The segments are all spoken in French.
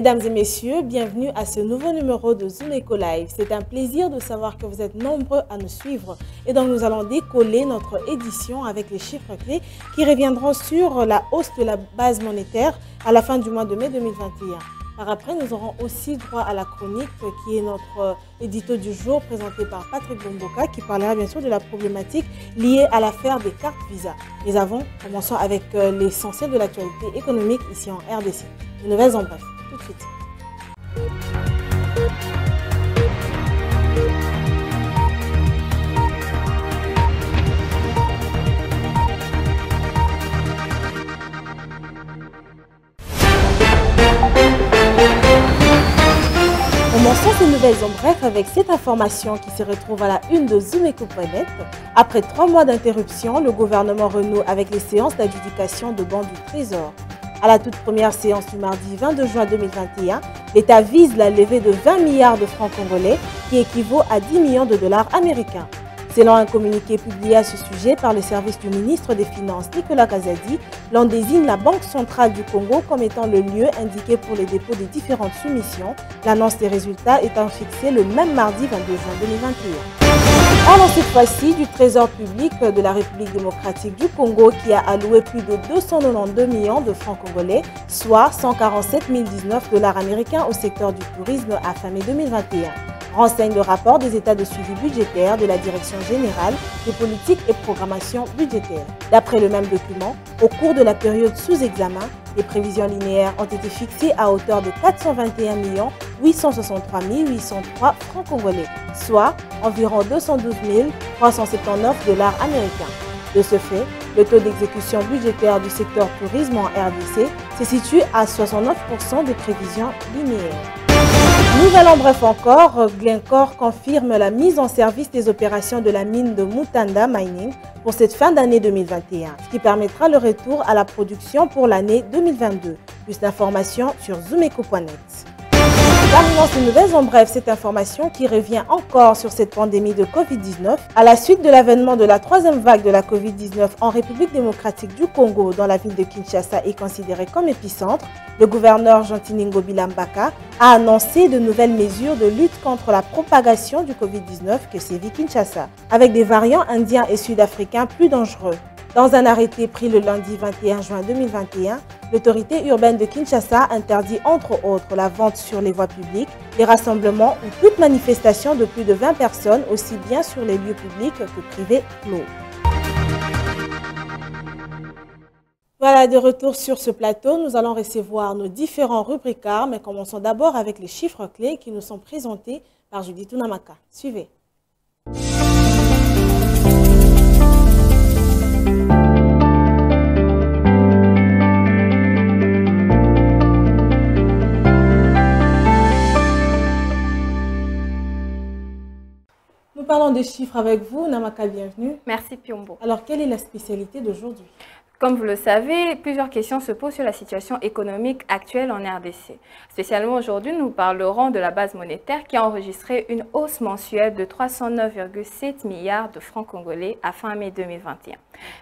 Mesdames et messieurs, bienvenue à ce nouveau numéro de Zoom Eco Live. C'est un plaisir de savoir que vous êtes nombreux à nous suivre. Et donc nous allons décoller notre édition avec les chiffres clés qui reviendront sur la hausse de la base monétaire à la fin du mois de mai 2021. Par après, nous aurons aussi droit à la chronique qui est notre édito du jour présenté par Patrick Bomboka qui parlera bien sûr de la problématique liée à l'affaire des cartes Visa. Mais avant, commençons avec l'essentiel de l'actualité économique ici en RDC. Les nouvelles en bref. Tout de suite. Commençons ces nouvelles en bref avec cette information qui se retrouve à la une de Zoomeco.net. Après 3 mois d'interruption, le gouvernement renoue avec les séances d'adjudication de bons du Trésor. À la toute première séance du mardi 22 juin 2021, l'État vise la levée de 20 milliards de francs congolais qui équivaut à 10 millions de dollars américains. Selon un communiqué publié à ce sujet par le service du ministre des Finances Nicolas Kazadi, l'on désigne la Banque centrale du Congo comme étant le lieu indiqué pour les dépôts des différentes soumissions, l'annonce des résultats étant fixée le même mardi 22 juin 2021. Parlons cette fois-ci du Trésor public de la République démocratique du Congo qui a alloué plus de 292 millions de francs congolais, soit 147 019 dollars américains au secteur du tourisme à fin mai 2021. Renseigne le rapport des états de suivi budgétaire de la Direction générale des politiques et programmation budgétaire. D'après le même document, au cours de la période sous examen, les prévisions linéaires ont été fixées à hauteur de 421 863 803 francs congolais, soit environ 212 379 dollars américains. De ce fait, le taux d'exécution budgétaire du secteur tourisme en RDC se situe à 69% des prévisions linéaires. Nouvelle en bref encore, Glencore confirme la mise en service des opérations de la mine de Mutanda Mining pour cette fin d'année 2021, ce qui permettra le retour à la production pour l'année 2022. Plus d'informations sur zoomeco.net. Terminons ces nouvelles en bref, cette information qui revient encore sur cette pandémie de Covid-19. À la suite de l'avènement de la 3e vague de la Covid-19 en République démocratique du Congo, dont la ville de Kinshasa est considérée comme épicentre, le gouverneur Jean-Tini Ngobila Mbaka a annoncé de nouvelles mesures de lutte contre la propagation du Covid-19 que sévit Kinshasa, avec des variants indiens et sud-africains plus dangereux. Dans un arrêté pris le lundi 21 juin 2021, l'autorité urbaine de Kinshasa interdit entre autres la vente sur les voies publiques, les rassemblements ou toute manifestation de plus de 20 personnes, aussi bien sur les lieux publics que privés clos. Voilà, de retour sur ce plateau, nous allons recevoir nos différents rubricards, mais commençons d'abord avec les chiffres clés qui nous sont présentés par Judith Unamaka. Suivez. Nous parlons des chiffres avec vous, Namaka, bienvenue. Merci Piombo. Alors, quelle est la spécialité d'aujourd'hui? Comme vous le savez, plusieurs questions se posent sur la situation économique actuelle en RDC. Spécialement aujourd'hui, nous parlerons de la base monétaire qui a enregistré une hausse mensuelle de 309,7 milliards de francs congolais à fin mai 2021.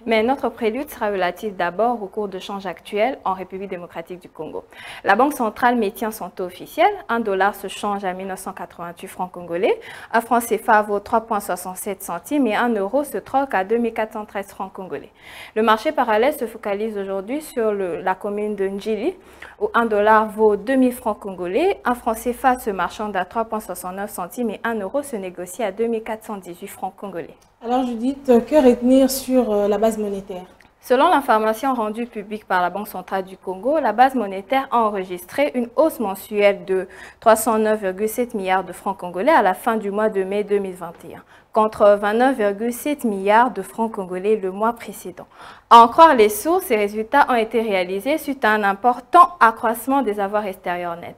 Mais notre prélude sera relatif d'abord au cours de change actuel en République démocratique du Congo. La Banque centrale maintient son taux officiel. 1 dollar se change à 1988 francs congolais. Un franc CFA vaut 3,67 centimes et 1 euro se troque à 2413 francs congolais. Le marché parallèle se focalise aujourd'hui sur la commune de Ndjili, où 1 dollar vaut 2000 francs congolais, un franc CFA se marchande à 3,69 centimes et 1 euro se négocie à 2418 francs congolais. Alors Judith, que retenir sur la base monétaire? Selon l'information rendue publique par la Banque centrale du Congo, la base monétaire a enregistré une hausse mensuelle de 309,7 milliards de francs congolais à la fin du mois de mai 2021, contre 29,7 milliards de francs congolais le mois précédent. À en croire les sources, ces résultats ont été réalisés suite à un important accroissement des avoirs extérieurs nets.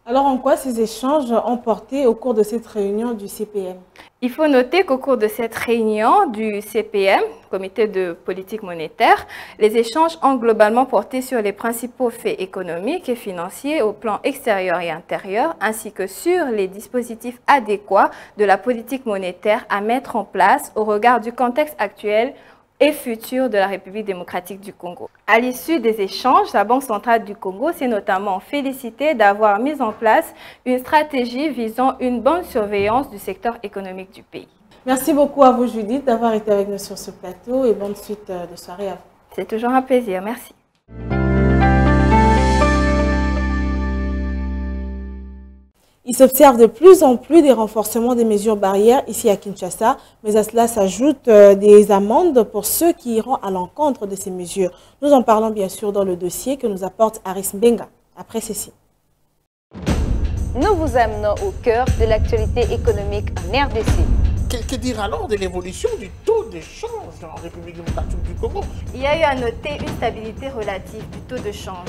Alors en quoi ces échanges ont porté au cours de cette réunion du CPM? Il faut noter qu'au cours de cette réunion du CPM, Comité de politique monétaire, les échanges ont globalement porté sur les principaux faits économiques et financiers au plan extérieur et intérieur, ainsi que sur les dispositifs adéquats de la politique monétaire à mettre en place au regard du contexte actuel et futur de la République démocratique du Congo. À l'issue des échanges, la Banque centrale du Congo s'est notamment félicitée d'avoir mis en place une stratégie visant une bonne surveillance du secteur économique du pays. Merci beaucoup à vous, Judith, d'avoir été avec nous sur ce plateau et bonne suite de soirée à vous. C'est toujours un plaisir. Merci. Il s'observe de plus en plus des renforcements des mesures barrières ici à Kinshasa, mais à cela s'ajoutent des amendes pour ceux qui iront à l'encontre de ces mesures. Nous en parlons bien sûr dans le dossier que nous apporte Aris Mbenga, après ceci. Nous vous amenons au cœur de l'actualité économique en RDC. Que dire alors de l'évolution du taux d'échange en République démocratique du Congo? Il y a eu à noter une stabilité relative du taux de change.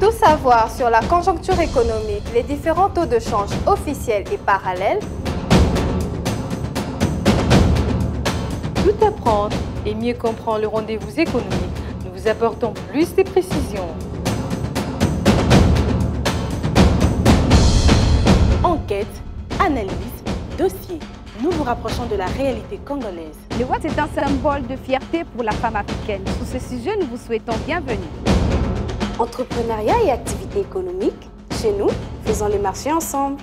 Tout savoir sur la conjoncture économique, les différents taux de change officiels et parallèles. Tout apprendre et mieux comprendre le rendez-vous économique. Nous vous apportons plus de précisions. Enquête, analyse, dossier. Nous vous rapprochons de la réalité congolaise. Le Watt est un symbole de fierté pour la femme africaine. Sur ce sujet, nous vous souhaitons bienvenue. Entrepreneuriat et activité économique, chez nous, faisons les marchés ensemble.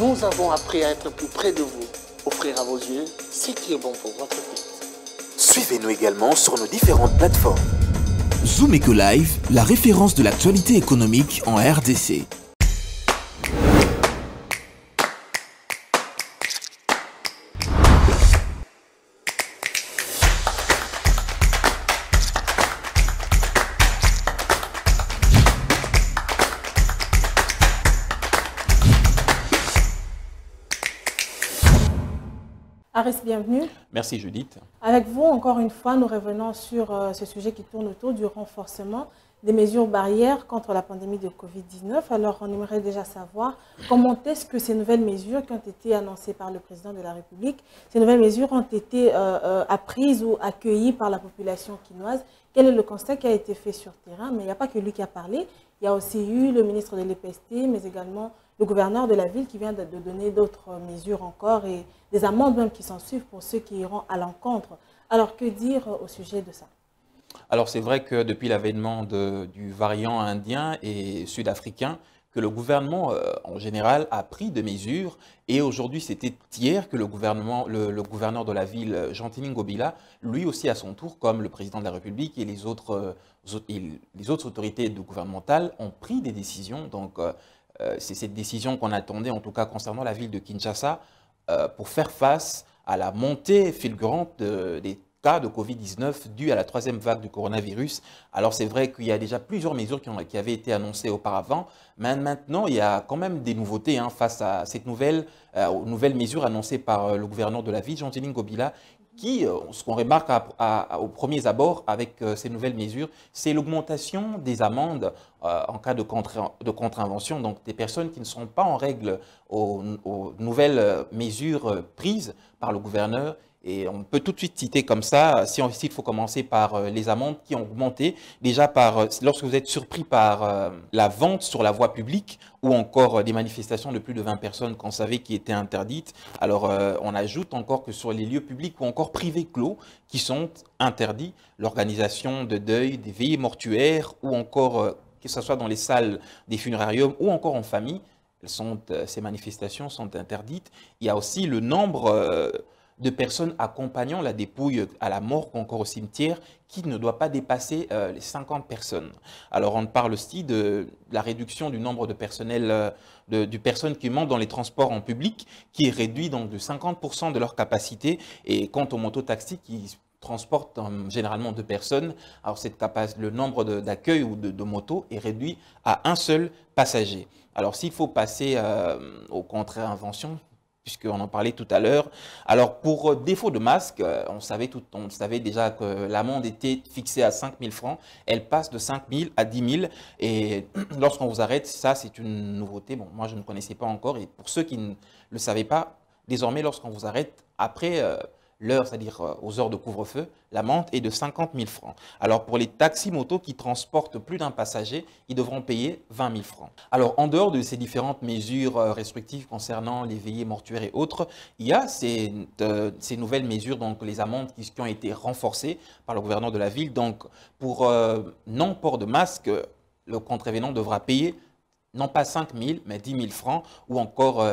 Nous avons appris à être plus près de vous, offrir à vos yeux ce qui est bon pour votre vie. Suivez-nous également sur nos différentes plateformes. Zoom Eco Live, la référence de l'actualité économique en RDC. Aris, bienvenue. Merci Judith. Avec vous, encore une fois, nous revenons sur ce sujet qui tourne autour du renforcement des mesures barrières contre la pandémie de Covid-19. Alors, on aimerait déjà savoir comment est-ce que ces nouvelles mesures qui ont été annoncées par le président de la République, ces nouvelles mesures ont été apprises ou accueillies par la population quinoise. Quel est le constat qui a été fait sur terrain? Mais il n'y a pas que lui qui a parlé. Il y a aussi eu le ministre de l'EPST, mais également le gouverneur de la ville qui vient de donner d'autres mesures encore et des amendes même qui s'en suivent pour ceux qui iront à l'encontre. Alors, que dire au sujet de ça? Alors, c'est vrai que depuis l'avènement du variant indien et sud-africain, que le gouvernement, en général, a pris des mesures. Et aujourd'hui, c'était hier que le gouverneur de la ville, Jean-Tini Ngobila, lui aussi à son tour, comme le président de la République et les autres autorités gouvernementales, ont pris des décisions. Donc, c'est cette décision qu'on attendait, en tout cas concernant la ville de Kinshasa, pour faire face à la montée fulgurante des cas de Covid-19 dû à la troisième vague du coronavirus. Alors c'est vrai qu'il y a déjà plusieurs mesures qui avaient été annoncées auparavant, mais maintenant il y a quand même des nouveautés face à cette nouvelles mesures annoncées par le gouverneur de la ville, Jean-Tini Ngobila, qui, ce qu'on remarque aux premiers abords avec ces nouvelles mesures, c'est l'augmentation des amendes en cas de contravention, donc des personnes qui ne sont pas en règle aux nouvelles mesures prises par le gouverneur. Et on peut tout de suite citer comme ça, s'il faut commencer par les amendes qui ont augmenté, déjà lorsque vous êtes surpris par la vente sur la voie publique ou encore des manifestations de plus de 20 personnes qu'on savait qui étaient interdites. Alors on ajoute encore que sur les lieux publics ou encore privés clos qui sont interdits, l'organisation de deuil, des veillées mortuaires ou encore que ce soit dans les salles des funérariums ou encore en famille, ces manifestations sont interdites. Il y a aussi le nombre de personnes accompagnant la dépouille à la morgue ou encore au cimetière qui ne doit pas dépasser les 50 personnes. Alors on parle aussi de la réduction du nombre de personnel, du personnel qui monte dans les transports en public, qui est réduit donc de 50% de leur capacité. Et quant aux mototaxis qui transportent généralement 2 personnes, alors le nombre d'accueils ou de motos est réduit à un seul passager. Alors s'il faut passer aux contre-inventions, puisqu'on en parlait tout à l'heure. Alors, pour défaut de masque, on savait déjà que l'amende était fixée à 5 000 francs. Elle passe de 5 000 à 10 000. Et lorsqu'on vous arrête, ça, c'est une nouveauté. Bon, moi, je ne connaissais pas encore. Et pour ceux qui ne le savaient pas, désormais, lorsqu'on vous arrête, après l'heure, c'est-à-dire aux heures de couvre-feu, l'amende est de 50 000 francs. Alors pour les taxis-motos qui transportent plus d'un passager, ils devront payer 20 000 francs. Alors en dehors de ces différentes mesures restrictives concernant les veillées mortuaires et autres, il y a ces nouvelles mesures, donc les amendes qui ont été renforcées par le gouverneur de la ville. Donc pour non-port de masque, le contrevenant devra payer non pas 5 000, mais 10 000 francs, ou encore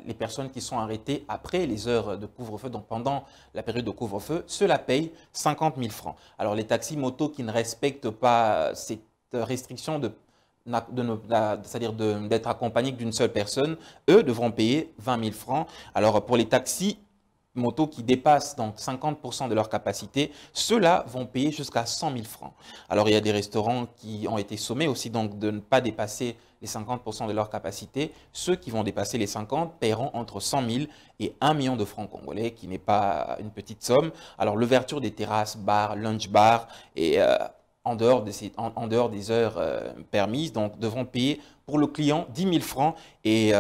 les personnes qui sont arrêtées après les heures de couvre-feu, donc pendant la période de couvre-feu, cela paye 50 000 francs. Alors les taxis-motos qui ne respectent pas cette restriction c'est-à-dire d'être accompagnés d'une seule personne, eux devront payer 20 000 francs. Alors pour les taxis motos qui dépassent donc 50% de leur capacité, ceux-là vont payer jusqu'à 100 000 francs. Alors, il y a des restaurants qui ont été sommés aussi donc de ne pas dépasser les 50% de leur capacité. Ceux qui vont dépasser les 50 paieront entre 100 000 et 1 million de francs congolais, qui n'est pas une petite somme. Alors, l'ouverture des terrasses, bars, lunch bars et en dehors des heures permises, donc devront payer pour le client 10 000 francs et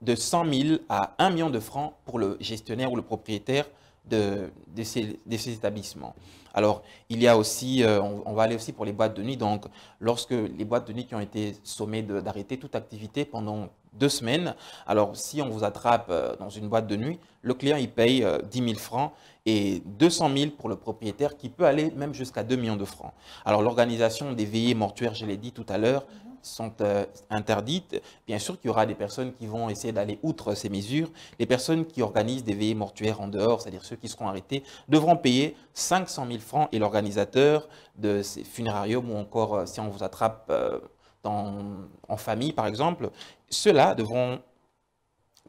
de 100 000 à 1 million de francs pour le gestionnaire ou le propriétaire de ces établissements. Alors, il y a aussi, on va aller aussi pour les boîtes de nuit. Donc, lorsque les boîtes de nuit qui ont été sommées d'arrêter toute activité pendant 2 semaines, alors si on vous attrape dans une boîte de nuit, le client il paye 10 000 francs et 200 000 pour le propriétaire qui peut aller même jusqu'à 2 millions de francs. Alors, l'organisation des veillées mortuaires, je l'ai dit tout à l'heure, sont interdites. Bien sûr qu'il y aura des personnes qui vont essayer d'aller outre ces mesures. Les personnes qui organisent des veillées mortuaires en dehors, c'est-à-dire ceux qui seront arrêtés, devront payer 500 000 francs et l'organisateur de ces funérariums ou encore si on vous attrape en famille par exemple, ceux-là devront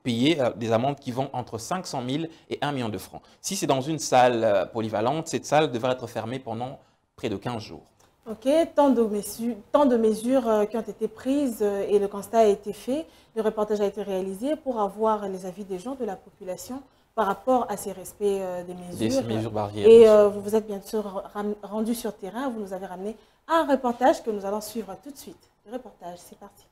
payer des amendes qui vont entre 500 000 et 1 million de francs. Si c'est dans une salle polyvalente, cette salle devra être fermée pendant près de 15 jours. Ok, tant de mesures qui ont été prises et le constat a été fait, le reportage a été réalisé pour avoir les avis des gens, de la population par rapport à ces respects des mesures. Des mesures barrières. Et vous vous êtes bien sûr rendu sur terrain, vous nous avez ramené un reportage que nous allons suivre tout de suite. Le reportage, c'est parti.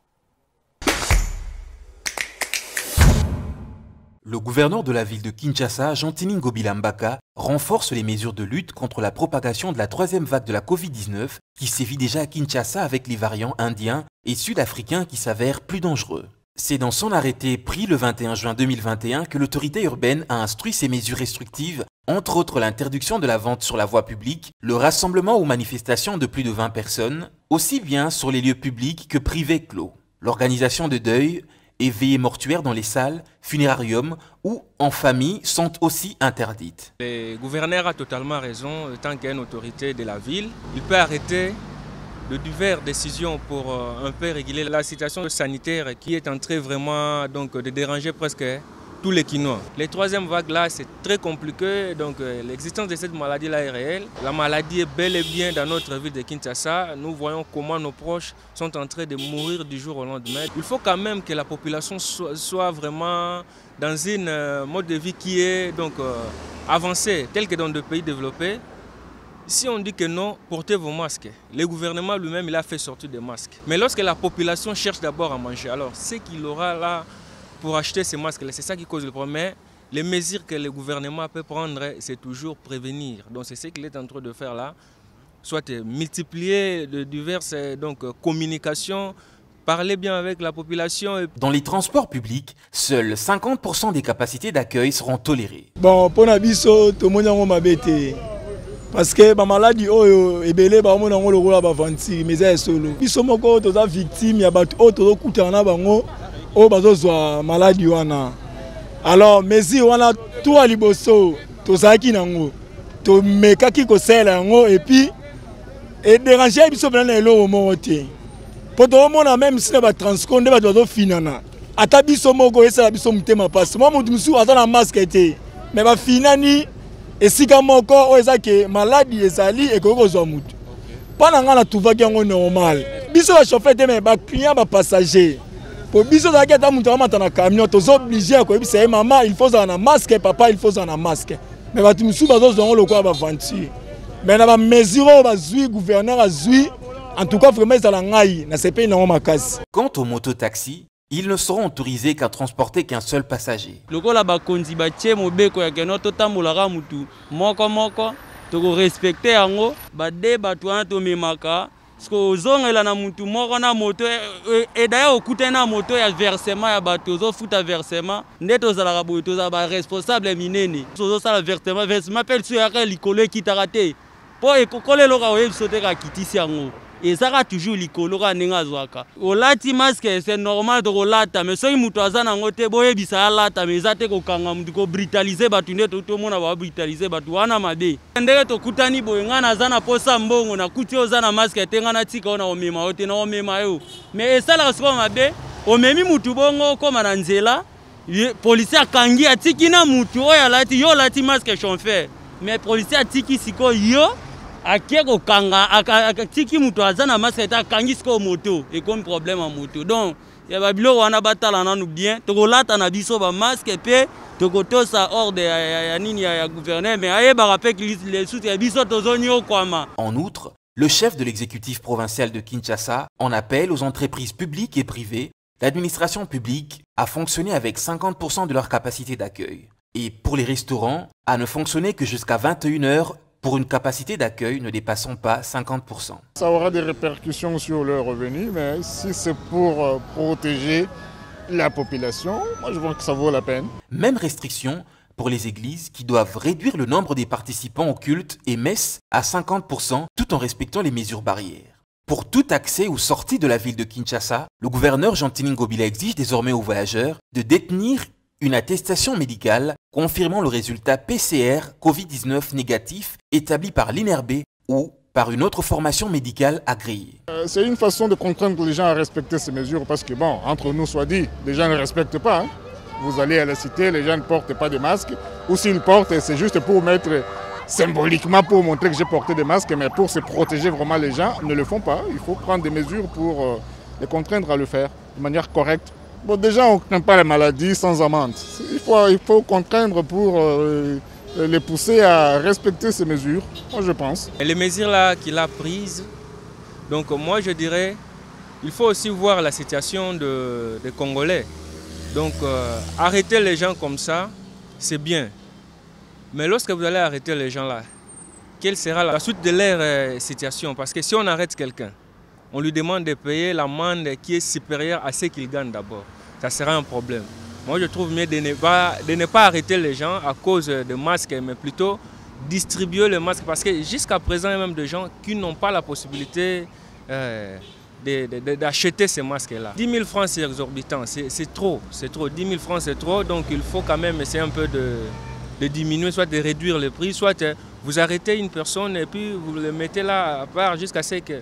Le gouverneur de la ville de Kinshasa, Gentini Ngobila Mbaka, renforce les mesures de lutte contre la propagation de la 3e vague de la Covid-19 qui sévit déjà à Kinshasa avec les variants indiens et sud-africains qui s'avèrent plus dangereux. C'est dans son arrêté pris le 21 juin 2021 que l'autorité urbaine a instruit ces mesures restrictives, entre autres l'interdiction de la vente sur la voie publique, le rassemblement ou manifestation de plus de 20 personnes, aussi bien sur les lieux publics que privés clos, l'organisation de deuil et veillées mortuaires dans les salles, funérariums ou en famille sont aussi interdites. Le gouverneur a totalement raison. Tant qu'il y a une autorité de la ville, il peut arrêter de diverses décisions pour un peu réguler la situation sanitaire qui est en train vraiment de déranger presque tous les Kinois. Les 3e vagues là, c'est très compliqué, donc l'existence de cette maladie là est réelle. La maladie est bel et bien dans notre ville de Kinshasa. Nous voyons comment nos proches sont en train de mourir du jour au lendemain. Il faut quand même que la population soit vraiment dans une mode de vie qui est avancé, tel que dans des pays développés. Si on dit que non, portez vos masques. Le gouvernement lui-même, il a fait sortir des masques. Mais lorsque la population cherche d'abord à manger, alors ce qu'il aura là pour acheter ces masques-là, c'est ça qui cause le problème. Les mesures que le gouvernement peut prendre, c'est toujours prévenir. Donc c'est ce qu'il est en train de faire là. Soit multiplier de diverses communications, parler bien avec la population. Dans les transports publics, seuls 50% des capacités d'accueil seront tolérées. Bon, pour Nabiso, tout le monde a été. Parce que la maladie est belle, mais c'est solo. Ils sont victimes, il y a des maladie. Alors, mais si on a tout à liboso, tout ça qui nango, tout meka qui kosela nango et puis et déranger biso bana elo moté. Pour tout le monde même si ba transconde ba dozo finana. Ata biso moko esa biso mutema passe. Moi mutu musu ata na masque été. Mais ba finani et si comme encore eza que maladie ezali et ko kozwa mutu. Pana ngana tout va yango normal. Biso ba chauffeur te mais ba client ba passager. Pour biso za keta mutu amata na camion to obligé ko ebisa maman il faut un masque papa il faut un masque. Mais ba musu ba zo zongo lokwa ba vanti. Mais na ba mesure ba zui gouverneur a zui en tout cas vraiment ça la ngai na CP na makasi. Quant aux mototaxis, Ils ne seront autorisés qu'à transporter qu'un seul passager. Et ça va toujours likolo ka ninga zwaka. Olati masque c'est normal de olata mais soki mutu azana ngote boye bisa alata mais zate ko kanga mutu ko brutaliser batu ndeto to mona ba brutaliser batu wana mabe. Ndenge to kutani boye ngana azana posa mbongo na kuti ozana masque tenga na tika ona omema ote na omema yo. Mais esala siko mabe omemi mutu bongo koma na nzela policier akangi atiki na mutu oya lati yo lati masque chauffeur. Mais policier atiki siko yo akeko kanga akatiki mutu azana maseta kangisko moto et comme problème en moto donc ya babilo wana batala nanu bien tokolata na biso ba masque pe tokotosa ordre ya nini ya gouverneur mais aye ba rappel les sous ya biso tozoni okwama. En outre, le chef de l'exécutif provincial de Kinshasa en appelle aux entreprises publiques et privées, l'administration publique à fonctionner avec 50% de leur capacité d'accueil et pour les restaurants à ne fonctionner que jusqu'à 21 h pour une capacité d'accueil ne dépassant pas 50%. Ça aura des répercussions sur leurs revenus, mais si c'est pour protéger la population, moi je vois que ça vaut la peine. Même restriction pour les églises qui doivent réduire le nombre des participants au culte et messes à 50% tout en respectant les mesures barrières. Pour tout accès ou sortie de la ville de Kinshasa, le gouverneur Jean-Tini Ngobila exige désormais aux voyageurs de détenir une attestation médicale confirmant le résultat PCR Covid-19 négatif établi par l'INRB ou par une autre formation médicale agréée. C'est une façon de contraindre les gens à respecter ces mesures parce que, bon, entre nous soit dit, les gens ne respectent pas. Hein. Vous allez à la cité, les gens ne portent pas de masques. Ou s'ils portent, c'est juste pour mettre symboliquement pour montrer que j'ai porté des masques, mais pour se protéger vraiment les gens, ne le font pas. Il faut prendre des mesures pour les contraindre à le faire de manière correcte. Bon, déjà, on ne craint pas la maladie sans amende. Il faut contraindre pour les pousser à respecter ces mesures, moi je pense. Et les mesures là qu'il a prises, donc moi je dirais, il faut aussi voir la situation des Congolais. Donc arrêter les gens comme ça, c'est bien. Mais lorsque vous allez arrêter les gens là, quelle sera la suite de leur situation? Parce que si on arrête quelqu'un, on lui demande de payer l'amende qui est supérieure à ce qu'il gagne d'abord. Ça sera un problème. Moi, je trouve mieux de ne pas arrêter les gens à cause de masques, mais plutôt distribuer les masques. Parce que jusqu'à présent, il y a même des gens qui n'ont pas la possibilité d'acheter ces masques-là. 10 000 francs, c'est exorbitant. C'est trop. 10 000 francs, c'est trop. Donc, il faut quand même essayer un peu de diminuer, soit de réduire le prix, soit vous arrêtez une personne et puis vous le mettez là à part jusqu'à ce que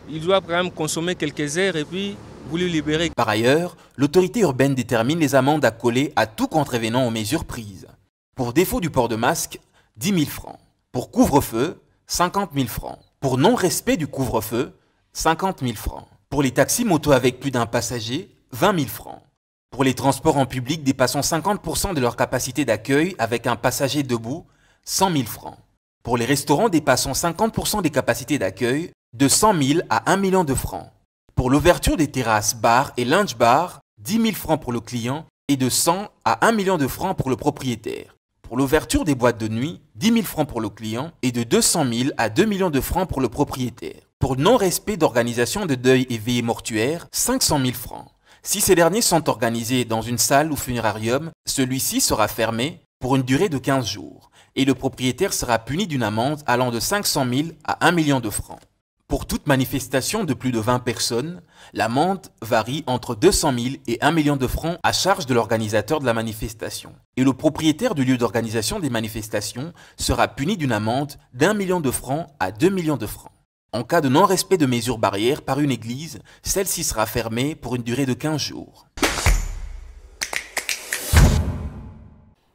il doit quand même consommer quelques heures et puis vous le libérez. Par ailleurs, l'autorité urbaine détermine les amendes à coller à tout contrevenant aux mesures prises. Pour défaut du port de masque, 10 000 francs. Pour couvre-feu, 50 000 francs. Pour non-respect du couvre-feu, 50 000 francs. Pour les taxis motos avec plus d'un passager, 20 000 francs. Pour les transports en public dépassant 50% de leur capacité d'accueil avec un passager debout, 100 000 francs. Pour les restaurants dépassant 50% des capacités d'accueil, de 100 000 à 1 million de francs. Pour l'ouverture des terrasses, bars et lunch bars, 10 000 francs pour le client et de 100 à 1 million de francs pour le propriétaire. Pour l'ouverture des boîtes de nuit, 10 000 francs pour le client et de 200 000 à 2 millions de francs pour le propriétaire. Pour non-respect d'organisation de deuil et veillée mortuaire, 500 000 francs. Si ces derniers sont organisés dans une salle ou funérarium, celui-ci sera fermé pour une durée de 15 jours et le propriétaire sera puni d'une amende allant de 500 000 à 1 million de francs. Pour toute manifestation de plus de 20 personnes, l'amende varie entre 200 000 et 1 million de francs à charge de l'organisateur de la manifestation. Et le propriétaire du lieu d'organisation des manifestations sera puni d'une amende d'1 million de francs à 2 millions de francs. En cas de non-respect de mesures barrières par une église, celle-ci sera fermée pour une durée de 15 jours.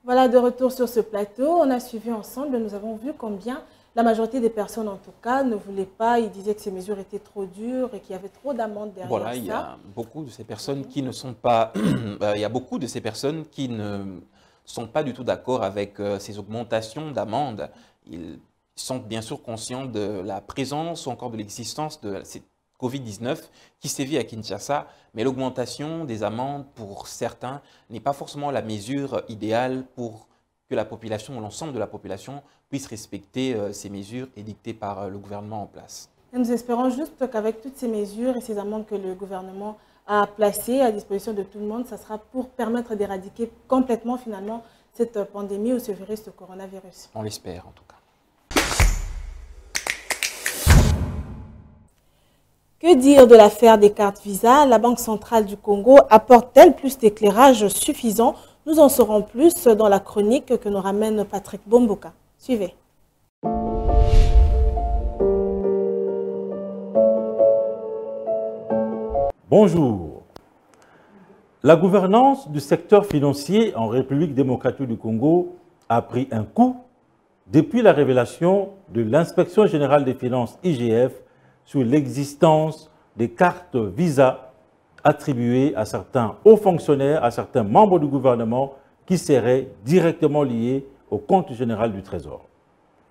Voilà, de retour sur ce plateau, on a suivi ensemble, nous avons vu combien la majorité des personnes, en tout cas, ne voulaient pas. Ils disaient que ces mesures étaient trop dures et qu'il y avait trop d'amendes derrière ça. Voilà, il y a beaucoup de ces personnes qui ne sont pas... il y a beaucoup de ces personnes qui ne sont pas du tout d'accord avec ces augmentations d'amendes. Ils sont bien sûr conscients de la présence ou encore de l'existence de ces Covid-19 qui sévit à Kinshasa, mais l'augmentation des amendes pour certains n'est pas forcément la mesure idéale pour que la population, l'ensemble de la population, puisse respecter ces mesures édictées par le gouvernement en place. Et nous espérons juste qu'avec toutes ces mesures et ces amendes que le gouvernement a placées à disposition de tout le monde, ça sera pour permettre d'éradiquer complètement finalement cette pandémie ou ce virus, ce coronavirus. On l'espère en tout cas. Que dire de l'affaire des cartes Visa? La Banque centrale du Congo apporte-t-elle plus d'éclairage suffisant? Nous en saurons plus dans la chronique que nous ramène Patrick Bomboka. Suivez. Bonjour. La gouvernance du secteur financier en République démocratique du Congo a pris un coup depuis la révélation de l'Inspection générale des finances IGF sur l'existence des cartes Visa attribuées à certains hauts fonctionnaires, à certains membres du gouvernement qui seraient directement liés au compte général du Trésor.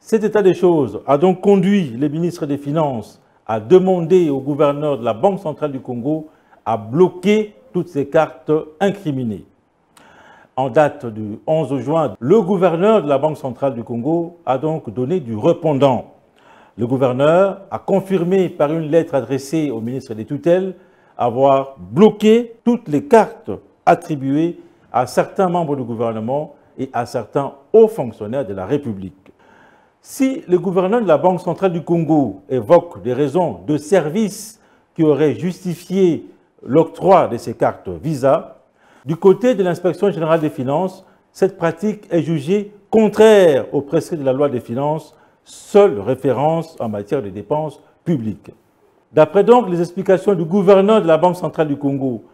Cet état des choses a donc conduit les ministres des Finances à demander au gouverneur de la Banque centrale du Congo à bloquer toutes ces cartes incriminées. En date du 11 juin, le gouverneur de la Banque centrale du Congo a donc donné du répondant. Le gouverneur a confirmé par une lettre adressée au ministre des tutelles avoir bloqué toutes les cartes attribuées à certains membres du gouvernement et à certains hauts fonctionnaires de la République. Si le gouverneur de la Banque centrale du Congo évoque des raisons de service qui auraient justifié l'octroi de ces cartes Visa, du côté de l'Inspection générale des finances, cette pratique est jugée contraire aux prescrits de la loi des finances, seule référence en matière de dépenses publiques. D'après donc les explications du gouverneur de la Banque centrale du Congo,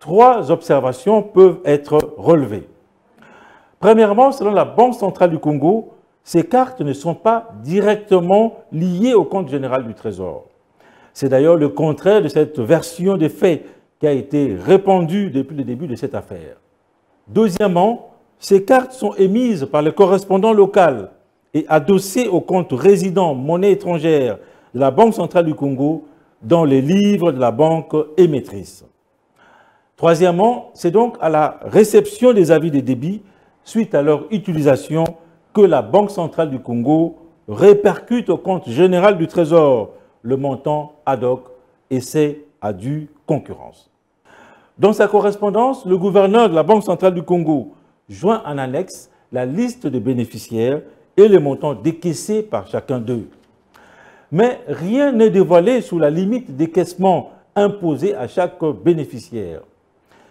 3 observations peuvent être relevées. Premièrement, selon la Banque centrale du Congo, ces cartes ne sont pas directement liées au compte général du Trésor. C'est d'ailleurs le contraire de cette version des faits qui a été répandue depuis le début de cette affaire. Deuxièmement, ces cartes sont émises par le correspondant local et adossées au compte résident monnaie étrangère de la Banque centrale du Congo dans les livres de la banque émettrice. Troisièmement, c'est donc à la réception des avis de débit suite à leur utilisation que la Banque centrale du Congo répercute au compte général du Trésor le montant ad hoc et c'est à due concurrence. Dans sa correspondance, le gouverneur de la Banque centrale du Congo joint en annexe la liste des bénéficiaires et les montants décaissés par chacun d'eux. Mais rien n'est dévoilé sous la limite décaissement imposée à chaque bénéficiaire,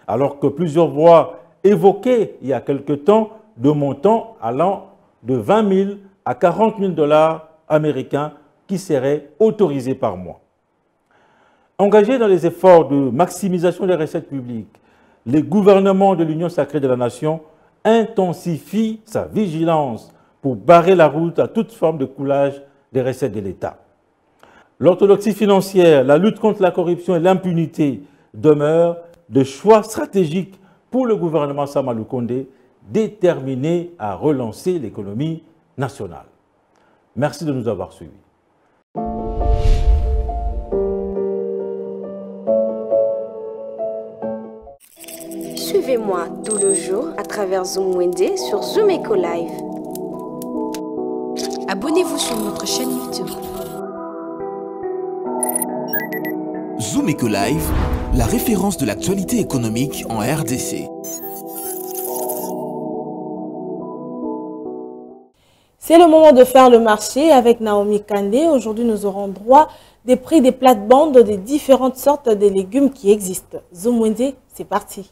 alors que plusieurs voix évoquaient il y a quelque temps de montants allant de 20 000 à 40 000 $ américains qui seraient autorisés par mois. Engagés dans les efforts de maximisation des recettes publiques, les gouvernements de l'Union sacrée de la nation intensifient sa vigilance pour barrer la route à toute forme de coulage des recettes de l'État. L'orthodoxie financière, la lutte contre la corruption et l'impunité demeurent des choix stratégiques pour le gouvernement Sama Lukonde, déterminé à relancer l'économie nationale. Merci de nous avoir suivis. Suivez-moi tout le jour à travers Zoom Wende sur Zoom Eco Live. Abonnez-vous sur notre chaîne YouTube. Zoom Eco Live, la référence de l'actualité économique en RDC. C'est le moment de faire le marché avec Naomi Kandé. Aujourd'hui, nous aurons droit des prix des plates-bandes des différentes sortes de légumes qui existent. Zoom Wende, c'est parti.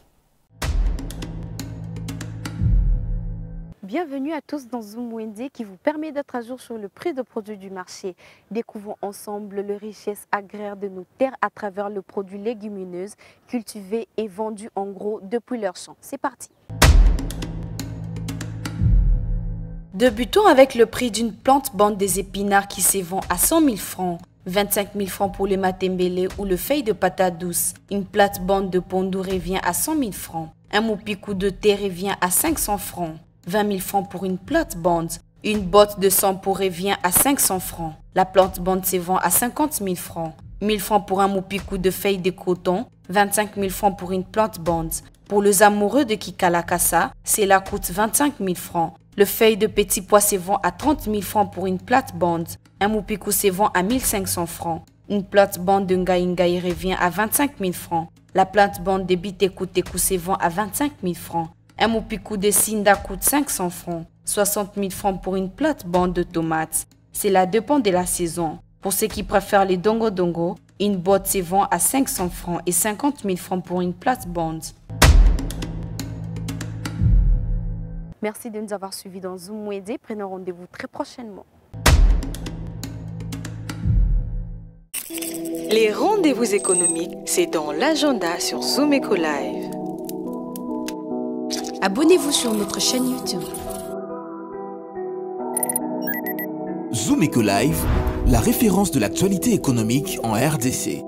Bienvenue à tous dans Zoom Wende qui vous permet d'être à jour sur le prix de produits du marché. Découvrons ensemble les richesses agraires de nos terres à travers le produit légumineuses cultivés et vendus en gros depuis leur champ. C'est parti. Débutons avec le prix d'une plante-bande des épinards qui se vend à 100 000 francs. 25 000 francs pour le matembele ou le feuille de patate douce. Une plate-bande de pondou revient à 100 000 francs. Un moupicou de thé revient à 500 francs. 20 000 francs pour une plate-bande. Une botte de 100 pour revient à 500 francs. La plante-bande se vend à 50 000 francs. 1 000 francs pour un moupicou de feuilles de coton, 25 000 francs pour une plante bande. Pour les amoureux de Kikalakasa, cela coûte 25 000 francs. Le feuille de petit pois se vend à 30 000 francs pour une plate bande. Un moupicou se vend à 1 500 francs. Une plate bande de Ngaï revient à 25 000 francs. La plate bande de Bitekou se vend à 25 000 francs. Un moupicou de Sinda coûte 500 francs. 60 000 francs pour une plate bande de tomates. Cela dépend de la saison. Pour ceux qui préfèrent les dongo-dongo, une botte se vend à 500 francs et 50 000 francs pour une plate bande. Merci de nous avoir suivis dans Zoom Wedé. Prenons rendez-vous très prochainement. Les rendez-vous économiques, c'est dans l'agenda sur Zoom Eco Live. Abonnez-vous sur notre chaîne YouTube. Zoom Eco Live, la référence de l'actualité économique en RDC.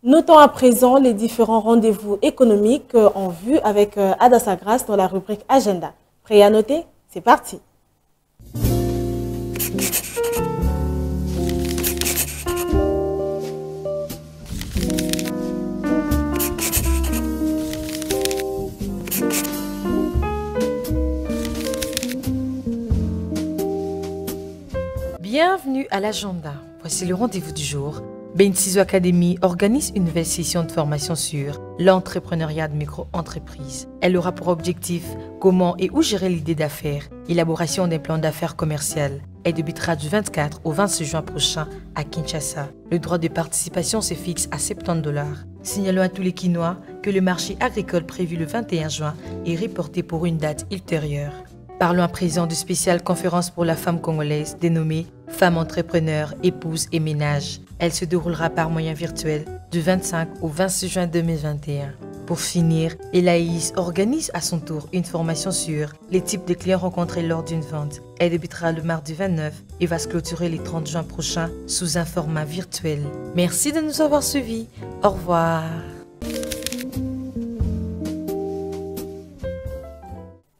Notons à présent les différents rendez-vous économiques en vue avec Adassa Grasse dans la rubrique Agenda. Prêt à noter? C'est parti. Bienvenue à l'agenda. Voici le rendez-vous du jour. Bentizo Academy organise une nouvelle session de formation sur l'entrepreneuriat de micro-entreprise. Elle aura pour objectif comment et où gérer l'idée d'affaires, élaboration d'un plan d'affaires commercial. Elle débutera du 24 au 26 juin prochain à Kinshasa. Le droit de participation se fixe à 70 $. Signalons à tous les Quinois que le marché agricole prévu le 21 juin est reporté pour une date ultérieure. Parlons à présent de spéciale conférence pour la femme congolaise dénommée Femmes entrepreneurs, épouses et ménages. Elle se déroulera par moyen virtuel du 25 au 26 juin 2021. Pour finir, Elaïs organise à son tour une formation sur les types de clients rencontrés lors d'une vente. Elle débutera le mardi 29 et va se clôturer le 30 juin prochain sous un format virtuel. Merci de nous avoir suivis. Au revoir.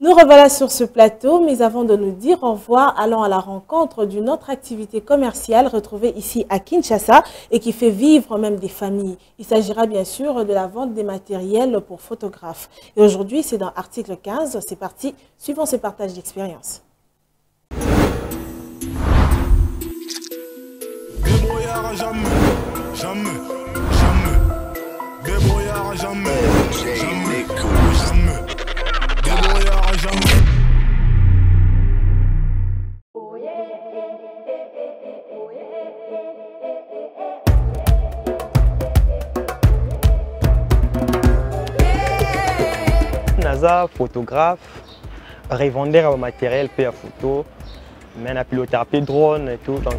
Nous revoilà sur ce plateau, mais avant de nous dire au revoir, allons à la rencontre d'une autre activité commerciale retrouvée ici à Kinshasa et qui fait vivre même des familles. Il s'agira bien sûr de la vente des matériels pour photographes. Et aujourd'hui, c'est dans l'article 15. C'est parti, suivons ce partage d'expérience. Débrouillard jamais, jamais, jamais. Débrouillard jamais, jamais, jamais. Débrouillard jamais. Naza, photographe, revendeur de matériel pour la photo, mais un piloteur de drone et tout. Donc.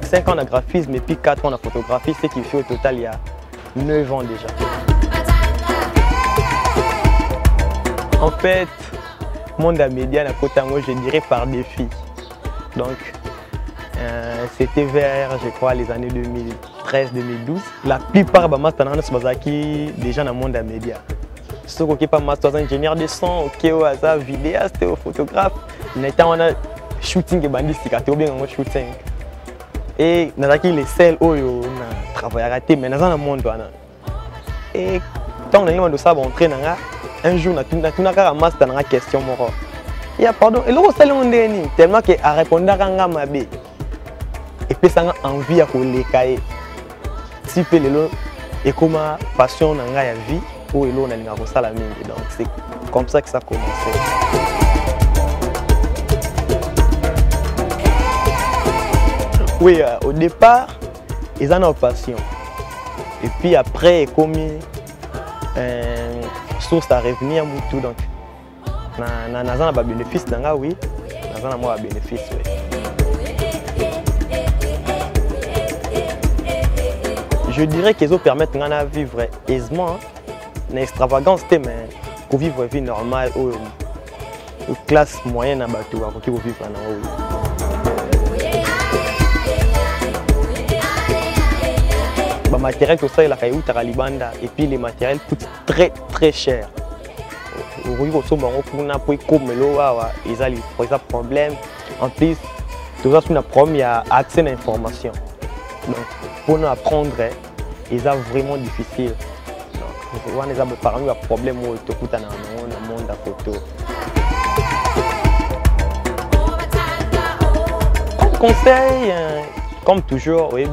« 5 ans de graphisme et puis 4 ans de photographie, ce qui fait au total il y a 9 ans déjà. En fait, monde des médias à côté de moi, je dirais par défi. Donc, c'était vers, je crois, les années 2013-2012. La plupart de mes master sont déjà dans le monde des médias. Ceux qui sont pas master ingénieur de son, qui sont vidéaste ou photographe, nous avons un shooting et bandistique, bien un shooting. Et nous avons les seuls qui travaillent à rater, mais nous avons un monde. Et quand nous avons ça, un jour, nous avons un master dans la question. Il y a pardon, et l'autre c'est tellement qu'il a répondu à un mabé. Et puis ça a envie à les cahiers. Si peu le et comme passion dans la vie, ou l'on a donc c'est comme ça que ça a commencé. Oui, au départ, ils ont une passion. Et puis après, comme source à revenir, tout donc. Nous avons un bénéfice, oui. Nous avons un bénéfice, oui. Je dirais qu'ils permettent de vivre aisément, une extravagance, mais pour vivre une vie normale, une classe moyenne à bateau, pour vivre en haut. matériel tout ça il a caillou taralibanda et puis les matériels coûtent très cher. Oui, pour ça problème. En plus, tout ça c'est un problème, il y a accès à l'information. Donc pour nous apprendre, c'est vraiment difficile. Donc on a parmi les problèmes où tout dans le monde à photo. Conseil, comme toujours, oui,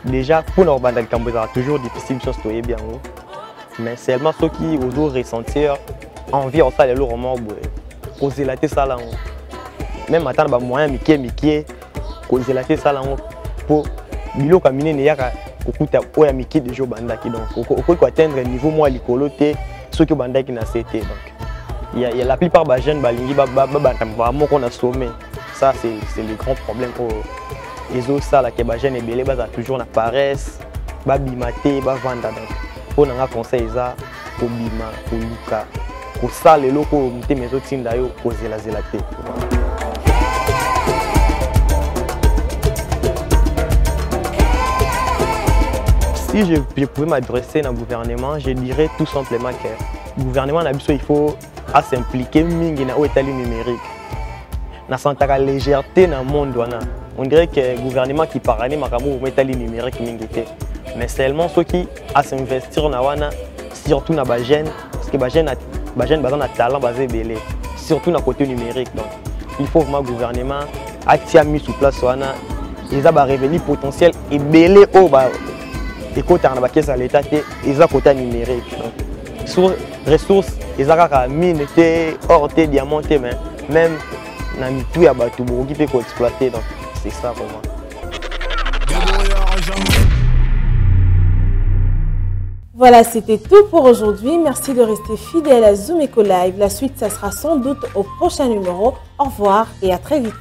déjà pour nous dans le Cambodge, c'est toujours difficile de se bien. Mais seulement ceux qui osent ressentir envie de faire le roman, causer la tête ça là. Même attendre moyen Mickey, causer la tête ça là pour bilo caminer ne yaka okuta oya Mickey de jour bandaki donc on atteindre un niveau moins licoloté ceux qui bandaki na CT donc il y a la plupart des jeunes balingi vraiment qu'on a sommé. Ça c'est le grand problème pour les autres ça là que les jeunes et belé bas toujours na paresse ba bimaté ba vanda donc pour nous conseil ça pour bima pour luka pour ça les locaux monter mes autres signes d'ailleurs pour zélaté. Si je pouvais m'adresser au gouvernement, je dirais tout simplement que le gouvernement il faut s'impliquer dans l'état numérique. Dans la légèreté dans le monde, on dirait que le gouvernement qui parle de l'état numérique, mais seulement ceux qui s'investir surtout dans les jeunes, parce que les jeunes ont un talent basé surtout dans le côté numérique. Donc, il faut vraiment que le gouvernement ait mis sous place ils ont un revenu potentiel et belé au et quand on a à l'état, ils ont un côté numérique. Donc, sur les ressources, ils ont un mine, or, diamant, mais même dans le tout, il y a tout qui peut exploiter. Donc, c'est ça pour moi. Voilà, c'était tout pour aujourd'hui. Merci de rester fidèle à Zoom Eco Live. La suite, ça sera sans doute au prochain numéro. Au revoir et à très vite.